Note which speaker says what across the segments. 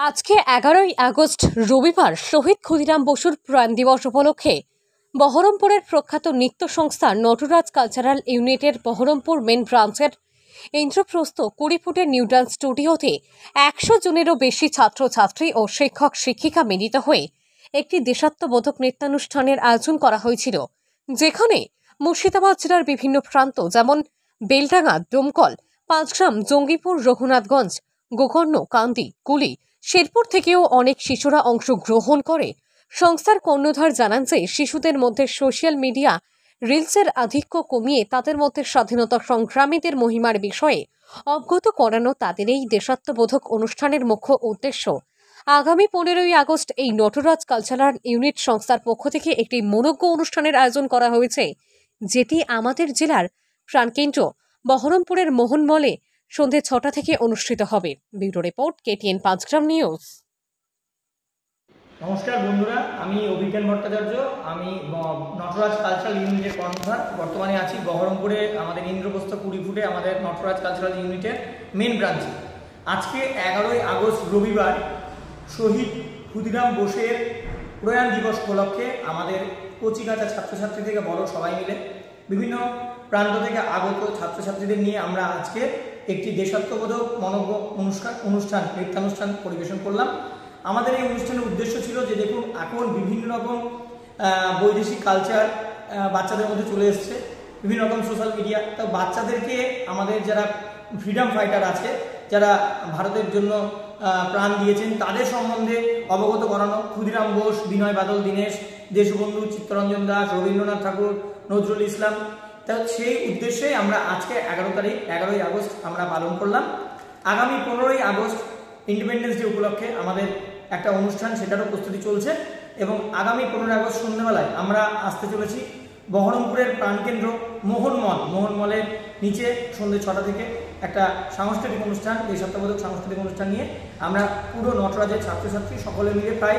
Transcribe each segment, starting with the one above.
Speaker 1: আজকে 11ই আগস্ট রবিবার শহীদ ক্ষুদিরাম বসুর প্রাণ দিবস উপলক্ষে বহরমপুরের প্রখ্যাত নৃত্য সংস্থা নটরাজ কালচারাল ইউনিটের বহরমপুর মেন ব্রাঞ্চের ইন্দ্রপ্রস্থ 20 ফুটের নিউ ডান্স স্টুডিওতে 100 জনেরও বেশি ছাত্রছাত্রী ও শিক্ষক শিক্ষিকা মিলিত হয়ে একটি দেশাত্মবোধক নৃত্যানুষ্ঠানের আয়োজন করা হয়েছিল, যেখানে মুর্শিদাবাদ জেলার বিভিন্ন প্রান্ত যেমন বেলডাঙ্গা, ডোমকল, পাঁচগ্রাম, জঙ্গিপুর, রঘুনাথগঞ্জ, গোকর্ণ, কান্দি, কুলি, শেরপুর থেকেও অনেক শিশুরা অংশগ্রহণ করে। সংস্থার কর্ণধার জানান যে শিশুদের মধ্যে সোশ্যাল মিডিয়া রিলসের আধিক্য কমিয়ে তাদের মধ্যে স্বাধীনতা সংগ্রামীদের মহিমার বিষয়ে অবগত করানো তাদের এই দেশাত্মবোধক অনুষ্ঠানের মুখ্য উদ্দেশ্য। আগামী 15ই আগস্ট এই নটরাজ কালচারাল ইউনিট সংস্থার পক্ষ থেকে একটি মনোজ্ঞ অনুষ্ঠানের আয়োজন করা হয়েছে, যেটি আমাদের জেলার প্রাণকেন্দ্র বহরমপুরের মোহন মলে সন্ধ্যে 6টা থেকে অনুষ্ঠিত হবে। Bureau report, KTN Panchgram news.
Speaker 2: নমস্কার বন্ধুরা, আমি অভিজ্ঞান ভট্টাচার্য। আমি নটরাজ কালচারাল ইউনিটের কর্ণধার। বর্তমানে আছি বহরমপুরে আমাদের ইন্দ্রপ্রস্থ 20 ফুটে আমাদের নটরাজ কালচারাল ইউনিটের মেন ব্রাঞ্চে। আজকে 11ই আগস্ট রবিবার শহীদ ক্ষুদিরাম বসুর প্রয়াণ দিবস উপলক্ষে আমাদের কচিকাঁচা ছাত্রছাত্রী থেকে বড় সবাই মিলে বিভিন্ন প্রান্ত থেকে আগত ছাত্রছাত্রীদের নিয়ে আমরা আজকে একটি দেশাত্মবোধক মনোজ্ঞ নৃত্যানুষ্ঠান পরিবেশন করলাম। আমাদের এই অনুষ্ঠানের উদ্দেশ্য ছিল যে দেখুন, এখন বিভিন্ন রকম বৈদেশিক কালচার বাচ্চাদের মধ্যে চলে এসছে, বিভিন্ন রকম সোশ্যাল মিডিয়া। তো বাচ্চাদেরকে আমাদের যারা ফ্রিডম ফাইটার আছে, যারা ভারতের জন্য প্রাণ দিয়েছেন, তাদের সম্বন্ধে অবগত করানো। ক্ষুদিরাম বোস, বিনয় বাদল দীনেশ, দেশবন্ধু, চিত্তরঞ্জন দাস, রবীন্দ্রনাথ ঠাকুর, নজরুল ইসলাম। তা সেই উদ্দেশ্যে আমরা আজকে 11ই আগস্ট আমরা পালন করলাম। আগামী 15ই আগস্ট ইন্ডিপেন্ডেন্স ডে উপলক্ষে আমাদের একটা অনুষ্ঠান, সেটারও প্রস্তুতি চলছে। এবং আগামী 15ই আগস্ট সন্ধ্যাবেলায় আমরা আসতে চলেছি বহরমপুরের প্রাণকেন্দ্র মোহন মলের নিচে সন্ধ্যে 6টা থেকে একটা সাংস্কৃতিক অনুষ্ঠান, দেশাত্মবোধক সাংস্কৃতিক অনুষ্ঠান নিয়ে আমরা পুরো নটরাজের ছাত্রছাত্রী সকলে মিলে প্রায়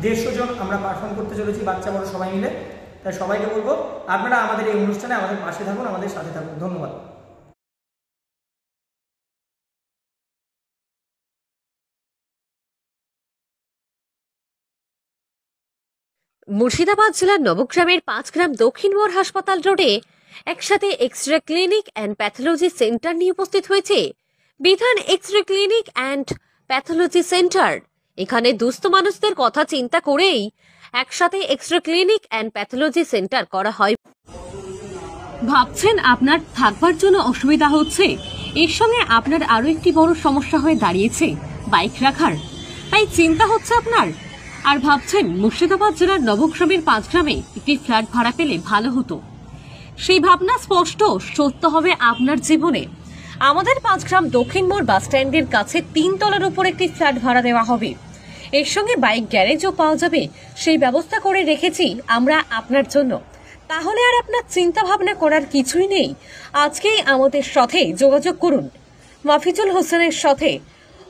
Speaker 2: 150 জন আমরা পারফর্ম করতে চলেছি, বাচ্চা বড় সবাই মিলে। তাই সবাইকে বলবো, আপনারা আমাদের এই অনুষ্ঠানে আমাদের পাশে থাকুন, আমাদের সাথে থাকুন। ধন্যবাদ।
Speaker 1: মুর্শিদাবাদ জেলার নবগ্রামের পাঁচগ্রাম দক্ষিণ মোড় হাসপাতাল রোডে একসাথে X-ray clinic and pathology centre নিয়ে উপস্থিত হয়েছে Bidhan X-ray clinic and pathology centre. এখানে দুস্থ মানুষদের কথা চিন্তা করেই একসাথে X-ray clinic and pathology centre করা হয়। ভাবছেন আপনার থাকবার জন্য অসুবিধা হচ্ছে, এর সঙ্গে আপনার আরো একটি বড় সমস্যা হয়ে দাঁড়িয়েছে বাইক রাখার, তাই চিন্তা হচ্ছে আপনার। আর ভাবছেন মুর্শিদাবাদ জেলার নবগ্রামের পাঁচগ্রামে একটি ফ্ল্যাট ভাড়া পেলে ভালো হতো। সেই ভাবনা স্পষ্ট সত্য হবে আপনার জীবনে। আমাদের পাঁচগ্রাম দক্ষিণ মোড় বাস স্ট্যান্ডের কাছে 3 তলার উপর একটি ফ্ল্যাট ভাড়া দেওয়া হবে। এর সঙ্গে বাইক গ্যারেজও পাওয়া যাবে, সেই ব্যবস্থা করে রেখেছি আমরা আপনার জন্য। তাহলে আর আপনার চিন্তা ভাবনা করার কিছুই নেই। আজকেই আমাদের সাথে যোগাযোগ করুন মাফিজুল হোসেনের সাথে।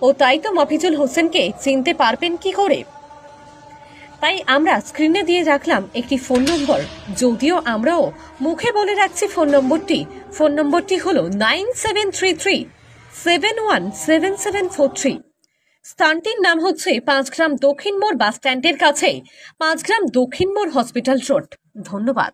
Speaker 1: ও তাই তো, মাফিজুল হোসেনকে চিনতে পারবেন কি করে? তাই আমরা স্ক্রিনে দিয়ে রাখলাম একটি ফোন নম্বর, যদিও আমরাও মুখে বলে রাখছি ফোন নম্বরটি হলো 9733717743। স্থানটির নাম হচ্ছে পাঁচগ্রাম দক্ষিণ মোড় বাস স্ট্যান্ডের কাছে, পাঁচগ্রাম দক্ষিণ মোড় হসপিটাল রোড। ধন্যবাদ।